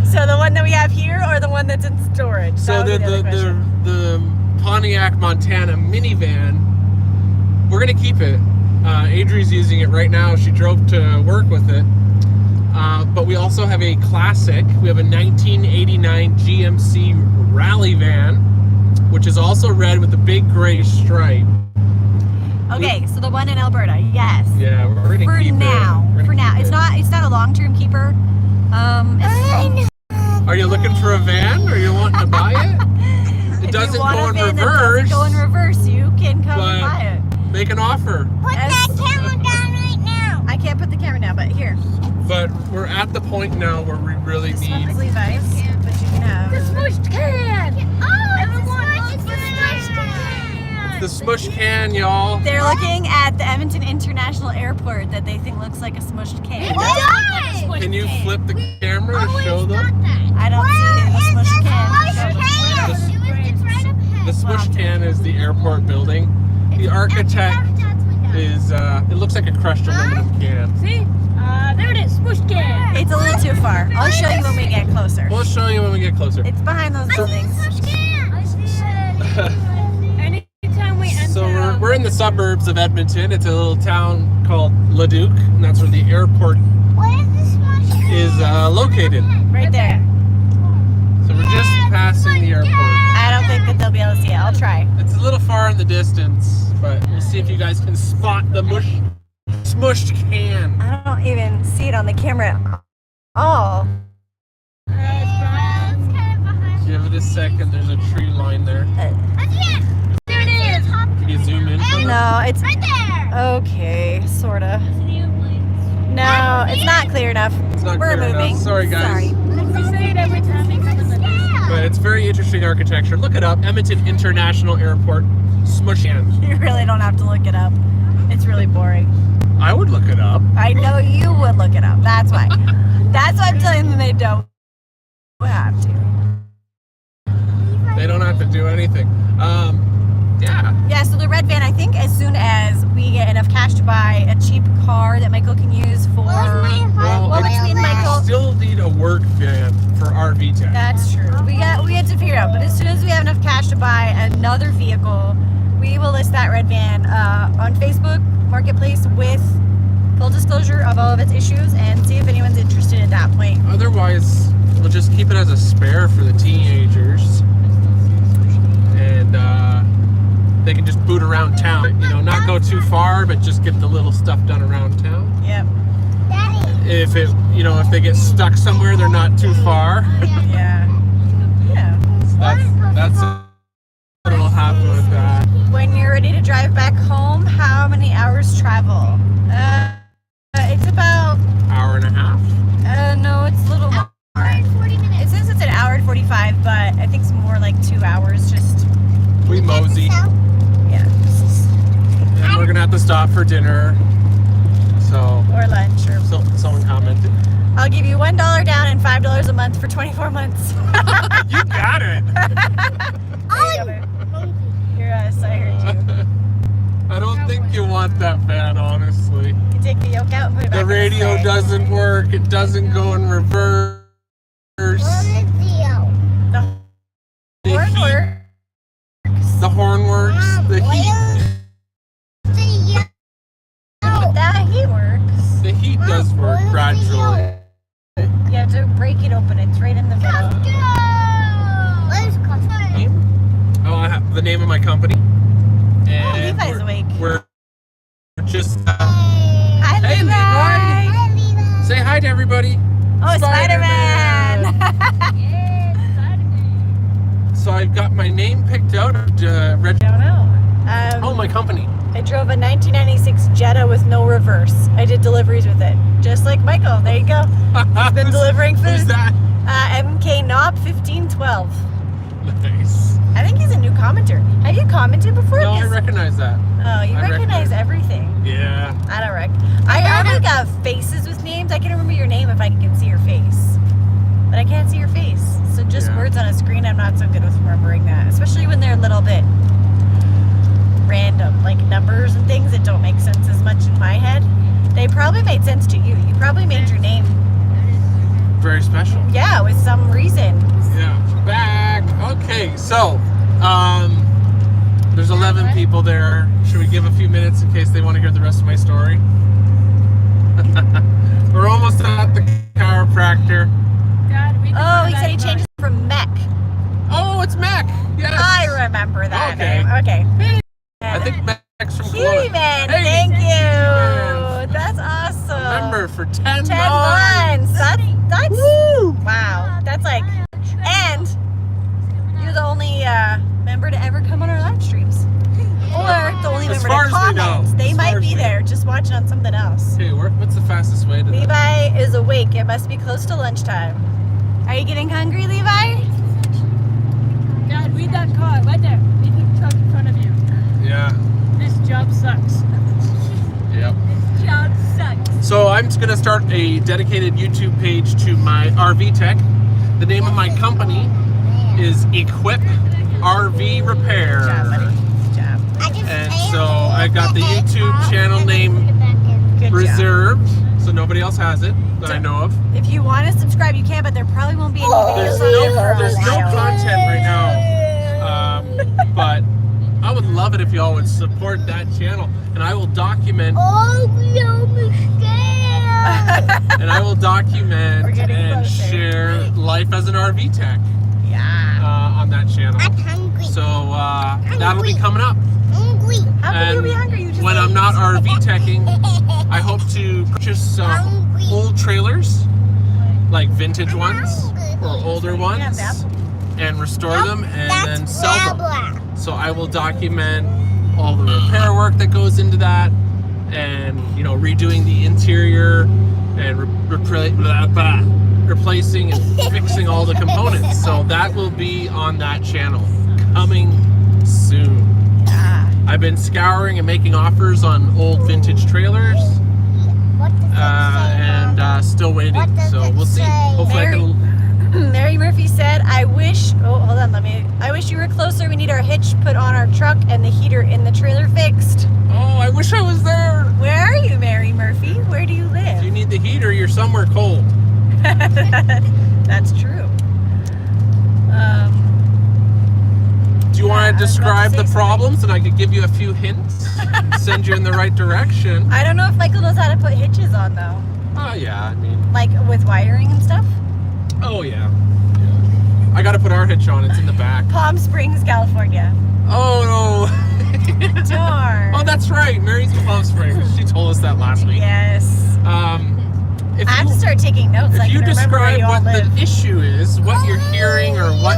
So the one that we have here, or the one that's in storage? so That would be other question. the Pontiac Montana minivan, we're gonna keep it. Adri's using it right now. She drove to work with it. But we also have a classic. We have a 1989 GMC rally van, which is also red with a big gray stripe. Okay, so the one in Alberta, yes. Yeah, we're gonna For keep now, it. We're for gonna now, keep it's not a long-term keeper. Are you looking for a van, or you wanting to buy it? If you doesn't want go a in van that reverse. doesn't go in reverse, you can come But- and buy it. Make an offer. Put that camera down right now. I can't put the camera down, but here. But we're at the point now where we really This need. one's Levi's, but you can have. smushed can. Oh, Everyone, it's look a for smush the can. The smush can, y'all. They're looking at the Edmonton International Airport that they think looks like a smushed can. What? Can you flip the camera to show them? I don't see the smushed can. The smush can is the airport building. The architect is, it looks like a crushed aluminum can. See? There it is, smushed can. It's a little too far. I'll show you when we get closer. We'll show you when we get closer. It's behind those buildings. Anytime we enter, So we're in the suburbs of Edmonton. It's a little town called Leduc, and that's where the airport What is this smush can? is located. Right there. So we're just passing the airport. I don't think that they'll be able to see it. I'll try. It's a little far in the distance, but we'll see if you guys can spot the smushed can. I don't even see it on the camera at all. It's kind of behind. Give it a second. The's a tree line there. Right here. There it is. Can you zoom in? for No, it's Right there. okay, sorta. No, it's not clear enough. It's not We're clear enough. moving. Sorry, guys. We say it every time we come in the But it's very interesting architecture. Look it up. Edmonton International Airport. Smush hands. You really don't have to look it up. It's really boring. I would look it up. I know you would look it up. That's why. That's why I'm telling them they don't have to. They don't have to do anything. Yeah. Yeah, so the red van, I think as soon as we get enough cash to buy a cheap car that Michael can use for... Well, Well, between I Michael... still need a work van for RV tech. That's true. We had to figure it out. But as soon as we have enough cash to buy another vehicle, we will list that red van on Facebook Marketplace with full disclosure of all of its issues and see if anyone's interested at that point. Otherwise, we'll just keep it as a spare for the teenagers. And they can just boot around town. You know, not go too far, but just get the little stuff done around town. Yep. If it, you know, if they get stuck somewhere, they're not too far. Yeah. Yeah. That's what'll happen with that. When you're ready to drive back home, how many hours travel? It's about, Hour and a half. no, it's a little more. 40 minutes. It says it's an hour and 45, but I think it's more like 2 hours just, We mosey. yeah. And we're gonna have to stop for dinner. So, Or lunch or... someone commented. I'll give you $1 down and $5 a month for 24 months. You got it. You're us, I heard you. I don't think you want that van, honestly. You take the yoke out and put it back The in radio sleigh. doesn't work. It doesn't go in reverse. The The horn heat- works. The horn works. The heat. That heat works. The heat does work gradually. You have to break it open. It's right in the middle. Oh, I have the name of my company. And Levi's awake. We're just Hi, Hey, Levi. say hi to everybody. Oh, Spider-Man. Spider-Man. So I've got my name picked out. I don't know. Oh, my company. I drove a 1996 Jetta with no reverse. I did deliveries with it. Just like Michael. There you go. Been delivering Who's food. that? MK Knob 1512. Nice. I think he's a new commenter. Have you commented before? No, I 'Cause- recognize that. Oh, you I recognize everything. Yeah. I don't rec. I already got faces with names. I can remember your name if I can see your face. But I can't see your face. So just Yeah. words on a screen, I'm not so good with remembering that. Especially when they're a little bit random, like numbers and things that don't make sense as much in my head. They probably made sense to you. You probably made your name, Very special. yeah, with some reason. Yeah. Back. Okay, so there's 11 people there. Should we give a few minutes in case they want to hear the rest of my story? We're almost at the chiropractor. Dad, we Oh, he said he changed it from Mech. Oh, it's Mac. Yes. I remember that Okay. name. Okay. I think Mac's from Cutie Kelowna. Man, Hey, thank Cutie you. Man. That's awesome. Remember for 10 10 months. months. That's Woo! wow. That's like, and you're the only member to ever come on our live streams, or the only As member far to as we know. comment. They As might far as be we there, just watching on something else. Okay, what's the fastest way to that? Levi is awake. It must be close to lunchtime. Are you getting hungry, Levi? Dad, read that car right there. Read the truck in front of you. Yeah. This job sucks. Yep. This job sucks. So I'm just gonna start a dedicated YouTube page to my RV tech. The name of my company is Equip RV Repair. Good job, buddy. Good job. And so I got the YouTube channel name Good job. reserved, so nobody else has it that I know of. If you want to subscribe, you can, but there probably won't be any videos There's on no there for a while. content right now, but I would love it if y'all would support that channel, and I will document and I will document We're getting and closer. share life as an RV tech Yeah. on that channel. I'm hungry. So that'll be coming up. Hungry. How can you And be hungry? You just when I'm ate. not RV teching, I hope to purchase some old trailers, like vintage ones or older Yeah, ones, the apple. and restore them and then That's sell them. Blah. So I will document all the repair work that goes into that, and redoing the interior and replacing and fixing all the components. So that will be on that channel coming soon. Yeah. I've been scouring and making offers on old vintage trailers, What does it say, and Mom? still waiting. What does So it we'll see. say? Hopefully I can. Mary Murphy said, I wish you were closer. We need our hitch put on our truck and the heater in the trailer fixed. Oh, I wish I was there. Where are you, Mary Murphy? Where do you If live? you need the heater, you're somewhere cold. That's true. Do you want I to was about to describe say the something. problems and I could give you a few hints, send you in the right direction? I don't know if Michael knows how to put hitches on though. Oh yeah, I mean, Like with wiring and stuff. oh yeah. I got to put our hitch on. It's in the back. Palm Springs, California. Oh no. Darn. Oh, that's right. Mary's in Palm Springs. She told us that last week. Yes. If I have you, to start taking notes. if I you can remember where describe you all what live. the issue is, what you're hearing, or what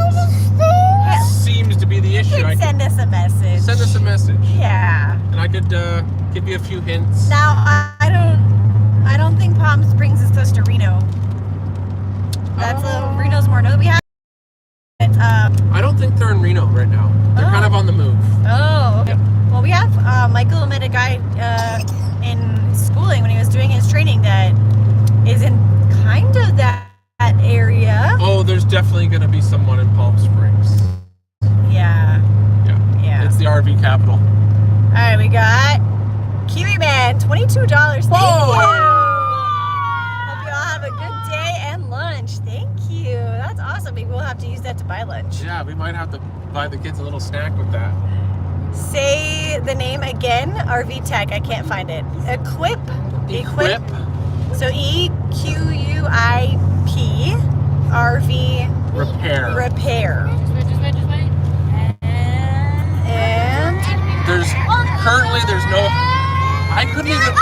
Yeah. seems to be the You issue, I can can send us a message. send us a message, Yeah. and I could give you a few hints. Now I don't think Palm Springs is close to Reno. That's Reno's more north. We have. It's I don't think they're in Reno right now. They're kind of on the move. Oh, okay. Well, we have Michael met a guy in schooling when he was doing his training that is in kind of that area. Oh, there's definitely going to be someone in Palm Springs. Yeah. Yeah. Yeah. It's the RV capital. All right, we got Kiwi Man, $22. Thank Whoa! you. Hope you all have a good day and lunch. Thank you. That's awesome. Maybe we'll have to use that to buy lunch. Yeah, we might have to buy the kids a little snack with that. Say the name again. RV Tech. I can't find it. Equip. So EQUIP RV Repair. Repair. Just wait. And There's no. I couldn't even.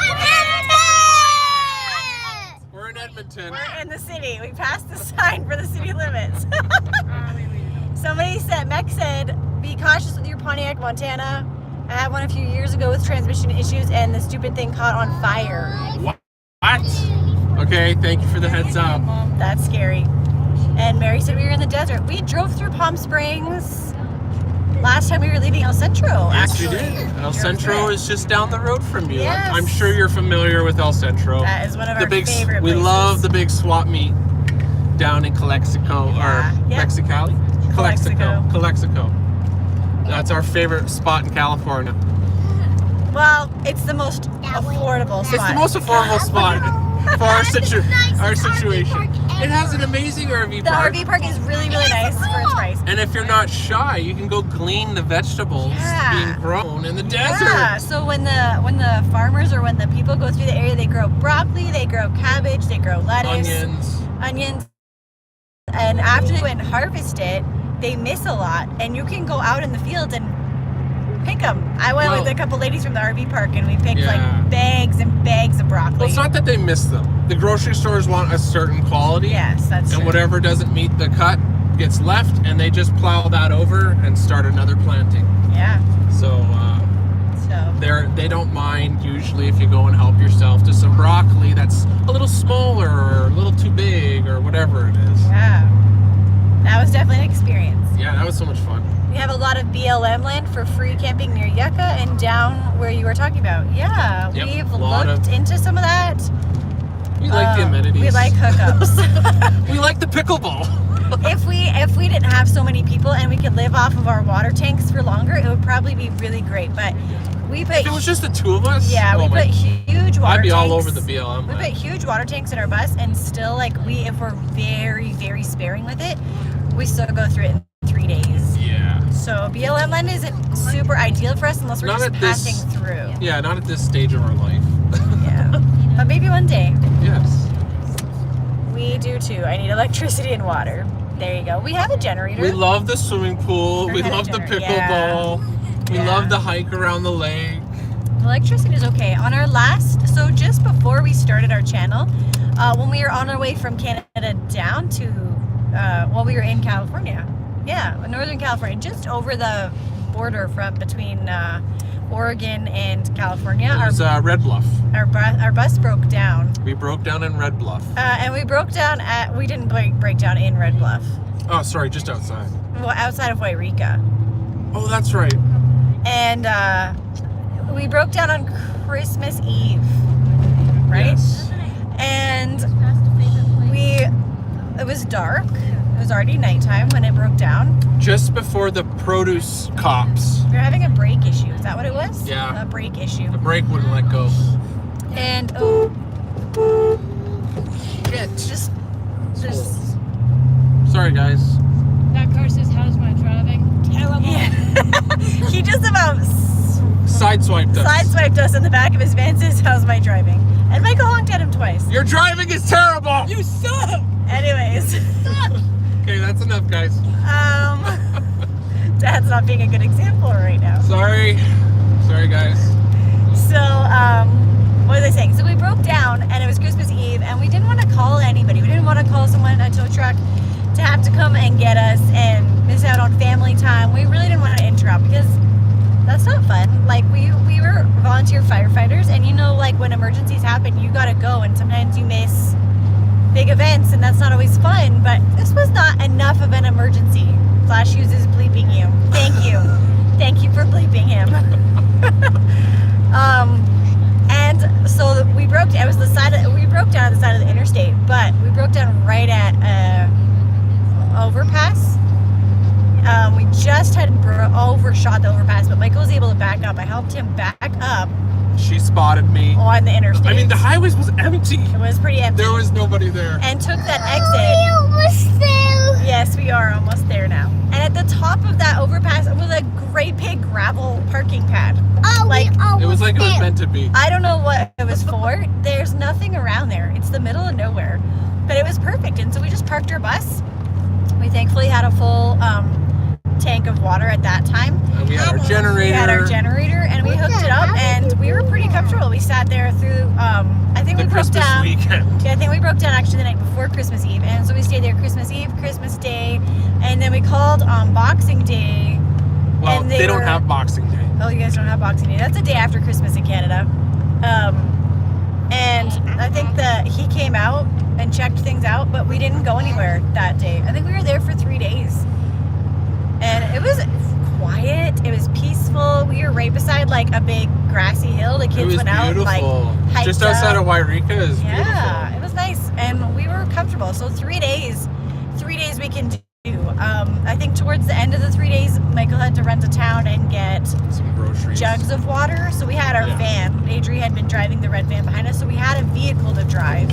We're in Edmonton. we're in the city. We passed the sign for the city limits. Somebody said, Mech said, be cautious with your Pontiac Montana. I had one a few years ago with transmission issues and the stupid thing caught on fire. What? Okay, thank you for the heads up. That's scary. And Mary said we were in the desert. We drove through Palm Springs last time we were leaving El Centro, Yes, actually. you did. El Drove Centro through it. is just down the road from you. Yes. I'm sure you're familiar with El Centro. That is one of the our big, favorite We places. love the big swap meet down in Calexico, Yeah, or yeah. Mexicali? Calexico. Calexico. That's our favorite spot in California. Well, it's the most affordable spot. It's the most affordable spot for our situation. It has an amazing RV The park. RV park is really, really nice for its price. And if you're not shy, you can go glean the vegetables Yeah. being grown in the desert. Yeah, so when the farmers or when the people go through the area, they grow broccoli, they grow cabbage, they grow lettuce, onions, and after they go and harvest it, they miss a lot, and you can go out in the fields and pick them. I went Well- with a couple ladies from the RV park, and we picked Yeah. like bags and bags of broccoli. Well, it's not that they miss them. The grocery stores want a certain quality. Yes, that's And true. whatever doesn't meet the cut gets left, and they just plow that over and start another planting. Yeah. So So they don't mind usually if you go and help yourself to some broccoli that's a little smaller or a little too big or whatever it is. yeah, that was definitely an experience. Yeah, that was so much fun. We have a lot of BLM land for free camping near Yucca and down where you were talking about. Yeah, Yep, we've a lot looked into some of that. We like the amenities. We like hookups. We like the pickleball. If we didn't have so many people and we could live off of our water tanks for longer, it would probably be really great. But we put If it was just the two of us, yeah, oh we my- put huge water I'd be tanks. all over the BLM. We put land. huge water tanks in our bus, and still, like, if we're very, very sparing with it, we still go through it in 3 days. Yeah. So BLM land isn't super ideal for us unless we're Not just at this- passing through. Yeah, not at this stage of our life. Yeah, but maybe one day. Yes. We do too. I need electricity and water. There you go. We have a generator. We love the swimming pool. Or We had a love the generator, pickleball. We Yeah. love the hike around the lake. Electricity is okay. On our last, so just before we started our channel, when we were on our way from Canada down to, we were in California. Yeah, Northern California, just over the border from between Oregon and California. It was Red Bluff. Our bus broke down. We broke down in Red Bluff. And we broke down we didn't break down in Red Bluff. Oh, sorry, just outside. Well, outside of Wairika. Oh, that's right. And we broke down on Christmas Eve, right? Yes. And it was dark. It was already nighttime when it broke down. Just before the produce cops. We were having a brake issue. Is that what it was? Yeah. A brake issue. The brake wouldn't let go. And just Sorry, guys. That car says, how's my driving? Terrible. he just about Sideswiped us. sideswiped us in the back of his van. Says, "How's my driving?" And Michael honked at him twice. Your driving is terrible! You suck! Anyways, Okay, that's enough, guys. Dad's not being a good example right now. Sorry, guys. So, what was I saying? So we broke down, and it was Christmas Eve, and we didn't want to call anybody. We didn't want to call someone, a tow truck, to have to come and get us and miss out on family time. We really didn't want to interrupt because that's not fun. Like, we were volunteer firefighters, and you know, like, when emergencies happen, you gotta go, and sometimes you miss big events, and that's not always fun, but this was not enough of an emergency. Flash uses bleeping you. Thank you. Thank you for bleeping him. And so we broke down on the side of the interstate, but we broke down right at overpass. We just had overshot the overpass, but Michael was able to back up. I helped him back up She spotted me. on the interstate. I mean, the highways was empty. It was pretty empty. There was nobody there. And took that We exit. almost there. Yes, we are almost there now. And at the top of that overpass was a great big gravel parking pad. Oh, Like, we almost It was like it was there. meant to be. I don't know what it was for. There's nothing around there. It's the middle of nowhere. But it was perfect. And so we just parked our bus. We thankfully had a full tank of water at that time. And we had our We generator. had our generator and we hooked it up and we were pretty comfortable. We sat there through, I think The we broke Christmas down. weekend. Yeah, I think we broke down actually the night before Christmas Eve. And so we stayed there Christmas Eve, Christmas Day, and then we called on Boxing Day. Well, and they don't were- have Boxing Day. Oh, you guys don't have Boxing Day. That's the day after Christmas in Canada. And I think that he came out and checked things out, but we didn't go anywhere that day. I think we were there for 3 days. And it was quiet. It was peaceful. We were right beside like a big grassy hill. The It kids was went out beautiful. like hiked Just outside up. of Wairika is Yeah, beautiful. it was nice, and we were comfortable. So 3 days we can do. I think towards the end of the 3 days, Michael had to run to town and get Some groceries. jugs of water. So we had our Yeah. van. Adri had been driving the red van behind us, so we had a vehicle to drive.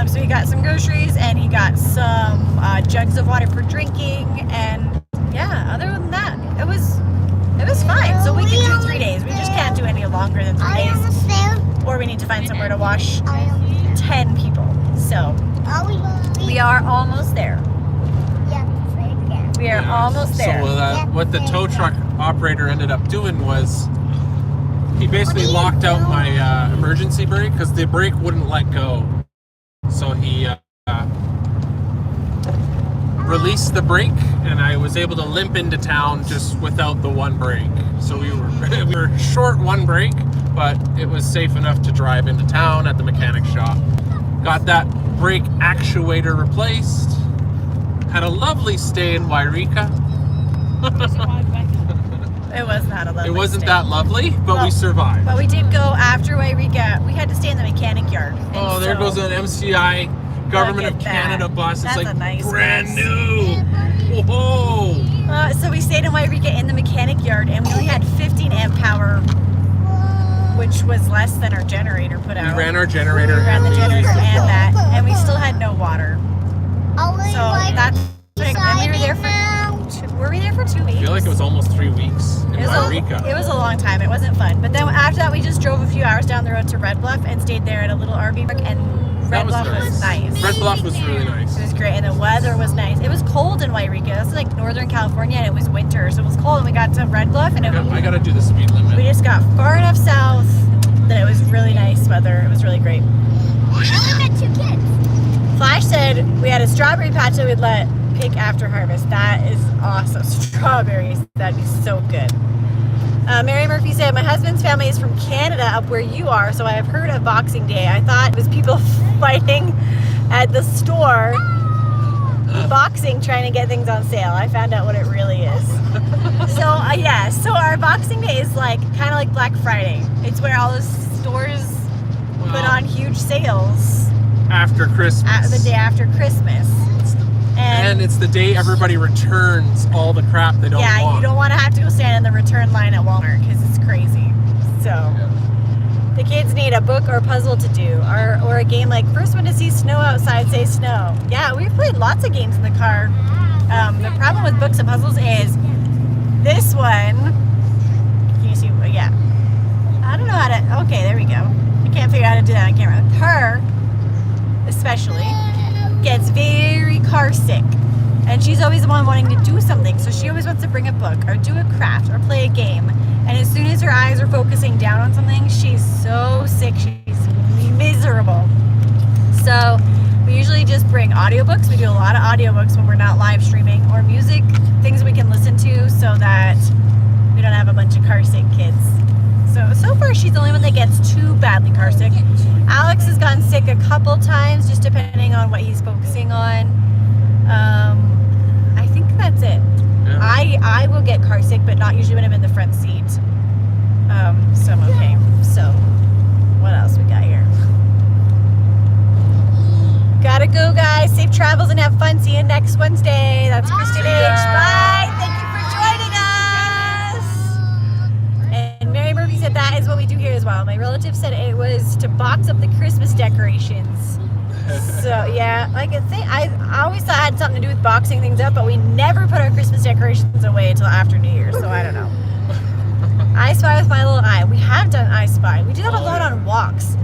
So he got some groceries and he got some jugs of water for drinking, and yeah, other than that, it was fine. So we can do 3 days. We just can't do any longer than 3 Are we days, almost there? or we need to find somewhere to wash Are we almost there? 10 people. So we are almost there. Yeah, right there. We are Yeah. almost there. So what the tow truck operator ended up doing was he basically locked out my emergency brake because the brake wouldn't let go. So he released the brake, and I was able to limp into town just without the one brake. So we were short one brake, but it was safe enough to drive into town at the mechanic shop. Got that brake actuator replaced. Had a lovely stay in Wairika. It was not a lovely It wasn't stay. that lovely, but we Well, survived. But we did go after Wairika. We had to stay in the mechanic yard. And Oh, there so- goes an MCI Government Look of at that. Canada bus. That's It's a like nice brand bus. new. Whoa! So we stayed in Wairika in the mechanic yard, and we only had 15 amp power, which was less than our generator put We out. ran our generator. We ran the and we generator used it. and that, and we still had no water. Are we So like that's and we were there now? were we there for 2 weeks? I feel like it was almost 3 weeks in It Wairika. was a long time. It wasn't fun. But then after that, we just drove a few hours down the road to Red Bluff and stayed there at a little RV park. And That Red was Bluff was nice. Red Bluff was really nice. It was great, and the weather was nice. It was cold in Wairika. This is like Northern California, and it was winter, so it was cold. And we got to Red Bluff, and I gotta do the speed limit. we just got far enough south that it was really nice weather. It was really great. I only got 2 kids. Flash said we had a strawberry patch that we'd let pick after harvest. That is awesome. Strawberries, that'd be so good. Mary Murphy said, my husband's family is from Canada, up where you are, so I have heard of Boxing Day. I thought it was people fighting at the store, boxing, trying to get things on sale. I found out what it really is. So yeah, so our Boxing Day is like kind of like Black Friday. It's where all the stores put on huge sales After Christmas. the day after Christmas. And it's the day everybody returns all the crap they don't yeah, want. you don't want to have to go stand in the return line at Walmart because it's crazy. So the kids need a book or puzzle to do, or a game like first one to see snow outside, say snow. Yeah, we've played lots of games in the car. The problem with books and puzzles is this one. Can you see? Yeah. I don't know how to. Okay, there we go. I can't figure out how to do that on camera. Her, especially, gets very car sick, and she's always the one wanting to do something, so she always wants to bring a book or do a craft or play a game, and as soon as her eyes are focusing down on something, she's so sick, she's miserable. So we usually just bring audiobooks. We do a lot of audiobooks when we're not live streaming, or music, things we can listen to, so that we don't have a bunch of car sick kids. So far she's the only one that gets too badly car sick. Alex has gotten sick a couple times, just depending on what he's focusing on. I think that's it. Yeah. I will get car sick, but not usually when I'm in the front seat. So I'm okay. So what else we got here? Gotta go, guys. Safe travels and have fun. See you next Wednesday. That's Kristen H. Bye. Thank you for joining us. And Mary Murphy said that is what we do here as well. My relative said it was to box up the Christmas decorations. So yeah, like I think I always thought it had something to do with boxing things up, but we never put our Christmas decorations away until after New Year. So I don't know. I Spy with my little eye. We have done I Spy. We do that a lot on walks.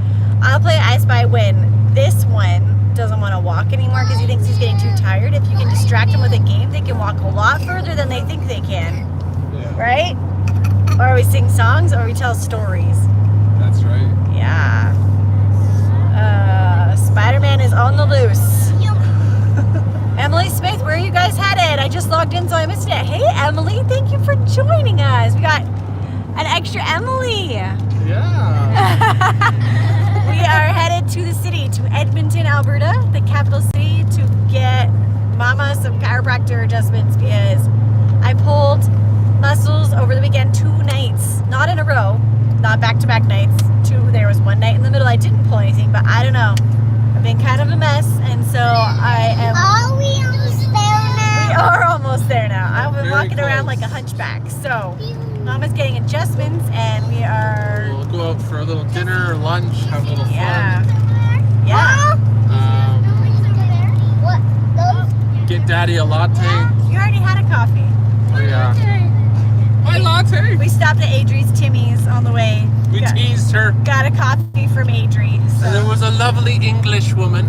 I'll play I Spy when this one doesn't want to walk anymore because he thinks he's getting too tired. If you can distract him with a game, they can walk a lot further than they think they can. Yeah, Right? Or we sing songs or we tell stories. that's right. Yeah. Spider-Man is on the loose. Emily Smith, where are you guys headed? I just logged in, so I missed it. Hey, Emily, thank you for joining us. We got an extra Emily. Yeah. We are headed to the city, to Edmonton, Alberta, the capital city, to get Mama some chiropractor adjustments because I pulled muscles over the weekend 2 nights, not in a row, not back-to-back nights. There was one night in the middle I didn't pull anything, but I don't know. I've been kind of a mess, and so I am. Are we almost there now? We are almost there now. I've been Very walking around close. like a hunchback. So Mama's getting adjustments, and we are. We'll go out for a little dinner or lunch, have a little fun. Yeah. Yeah. What? Those? Get Daddy a latte. You already had a coffee. Oh, yeah. My latte. We stopped at Adri's Timmy's on the way. We teased her. Got a coffee from Adri. And there So. was a lovely English woman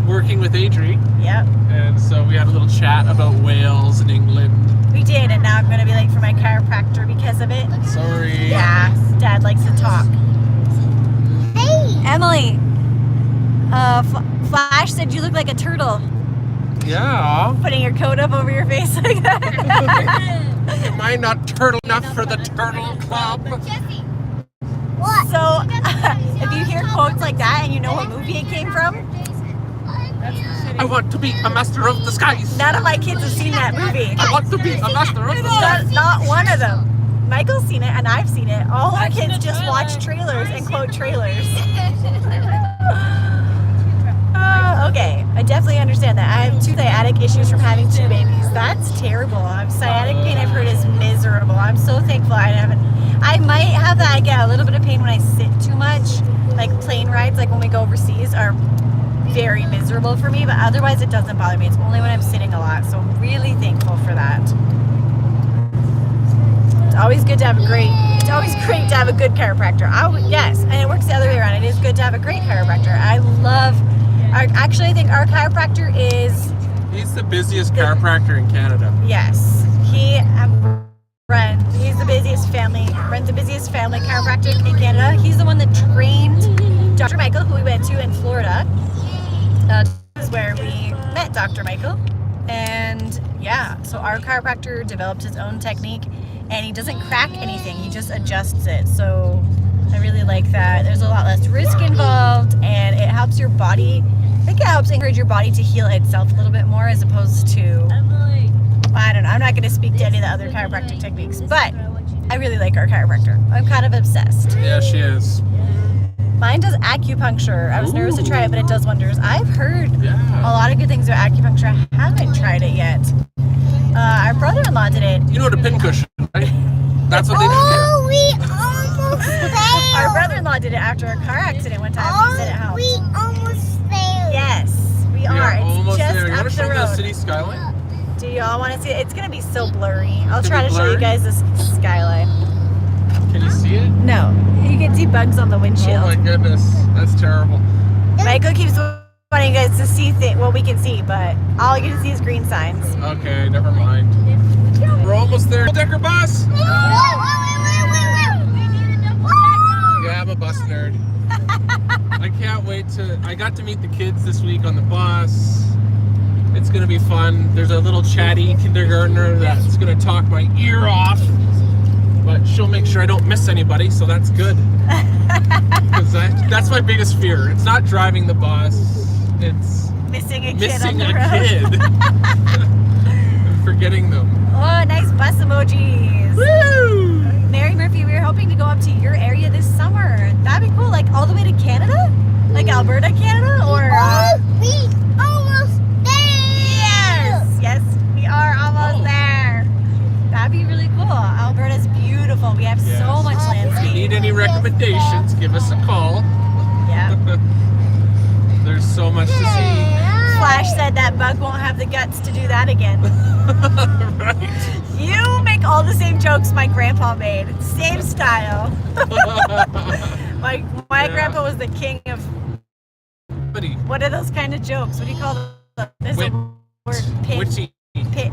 working with Adri. Yep. And so we had a little chat about Wales and England. We did, and now I'm going to be late for my chiropractor because of it. Sorry. Yeah. Dad likes to talk. Hey! Emily, Flash said you look like a turtle. Yeah. Putting your coat up over your face like that. Am I not turtle enough for the Turtle Club? Jesse! What? So, if you hear quotes like that and you know what movie it came from, I want to be a master of the skies. none of my kids have seen that movie. I want to be a master of the skies. Not one of them. Michael's seen it and I've seen it. All our kids just watch trailers and quote trailers. Okay, I definitely understand that. I have 2 sciatic issues from having 2 babies. That's terrible. Sciatic pain I've heard is miserable. I'm so thankful I haven't. I might have that. I get a little bit of pain when I sit too much. Like plane rides, like when we go overseas, are very miserable for me, but otherwise it doesn't bother me. It's only when I'm sitting a lot, so I'm really thankful for that. It's always good to have a great chiropractor. Yes, and it works the other way around. It is good to have a great chiropractor. I think our chiropractor is, He's the busiest chiropractor in Canada. yes, he's the busiest family, runs the busiest family chiropractic in Canada. He's the one that trained Dr. Michael, who we went to in Florida. This is where we met Dr. Dr. Michael. And yeah, so our chiropractor developed his own technique, and he doesn't crack anything, he just adjusts it. So I really like that. There's a lot less risk involved, and it helps your body. I think it helps encourage your body to heal itself a little bit more, as opposed to, I don't know, I'm not going to speak to any of the other chiropractic techniques, but I really like our chiropractor. I'm kind of obsessed. Yeah, she is. Mine does acupuncture. I was nervous to try it, but it does wonders. I've heard a Yeah. lot of good things about acupuncture. I haven't tried it yet. Our brother-in-law did it. You know the pincushion, right? That's what they do. Oh, we almost Our failed. brother-in-law did it after a car accident one time. He said it helped. We almost failed. Yes, we are. Yeah, It's almost just there. You up want to the show me the road. city skyline? Do y'all want to see it? It's going to be so blurry. I'll It's try gonna to be show you blurry? guys this skyline. Can you see it? No, you can see bugs on the Oh windshield. my goodness, that's terrible. Michael keeps wanting you guys to see what we can see, but all you can see is green signs. Okay, never mind. We're almost there. Decker bus! Whoa, Yeah, I'm a bus nerd. I can't wait I got to meet the kids this week on the bus. It's gonna be fun. There's a little chatty kindergartner that's gonna talk my ear off. But she'll make sure I don't miss anybody, so that's good. Because that's my biggest fear. It's not driving the bus, it's Missing a kid missing on a the road. kid. And forgetting them. Oh, nice bus emojis. Woo! Mary Murphy, we were hoping to go up to your area this summer. That'd be cool, like all the way to Canada? Like Alberta, Canada? Or we almost failed. yes, we are almost Oh. there. That'd be really cool. Alberta's beautiful. We have Yes. so much If you landscape. need any recommendations, give us a call. Yeah. There's so much to see. Flash said that bug won't have the guts to do that again. Right. You make all the same jokes my grandpa made. Same style. My Yeah. grandpa was the king of Buddy, what are those kind of jokes? What do you call them? There's Wit- a word. Pit. witchy. Pit.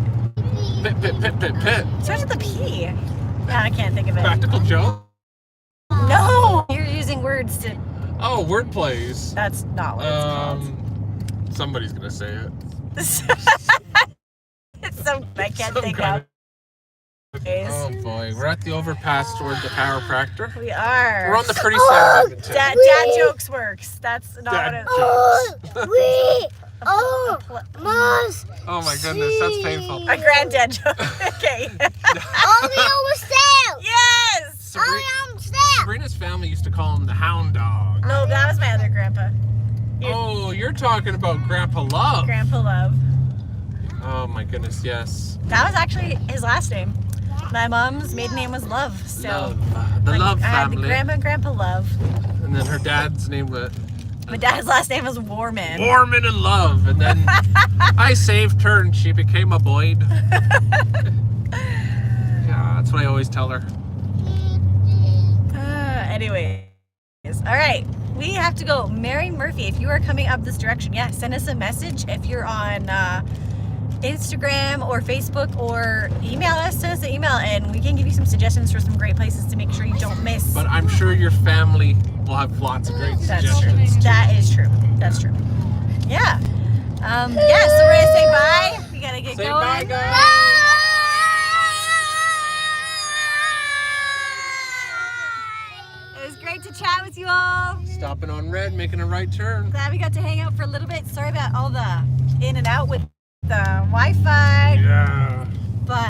Pit, pit, pit, pit, pit. Starts with a P. I can't think of it. Practical joke? No! You're using words to. Oh, word plays. That's not what it's called. Somebody's gonna say it. It's so I can't Some think kind of. Oh boy, we're at the overpass toward the chiropractor. We are. We're on the pretty side of Edmonton. Dad jokes works. That's not Dad what it's jokes. We a almost Oh my goodness, that's painful. A granddad joke. Okay. we almost failed. Yes! I almost failed. Sabrina's family used to call him the hound dog. No, that was my other grandpa. Oh, you're talking about Grandpa Love. Grandpa Love. Oh my goodness, yes. That was actually his last name. My mom's maiden name was Love. So Love. The Love I had the family. grandma and Grandpa Love. And then her dad's name was My dad's last name was Warman. Warman and Love. And then I saved her and she became a Boyd. Yeah, that's what I always tell her. Anyways. All right. We have to go. Mary Murphy, if you are coming up this direction, yeah, send us a message if you're on Instagram or Facebook, or email us, send us an email, and we can give you some suggestions for some great places to make sure you don't miss. But I'm sure your family will have lots of great That's suggestions. true. That is true. That's true. Yeah. Yeah, so we're gonna say bye. We gotta get Say going. bye, guys. It was great to chat with you all. Stopping on red, making a right turn. Glad we got to hang out for a little bit. Sorry about all the in and out with the Wi-Fi. Yeah.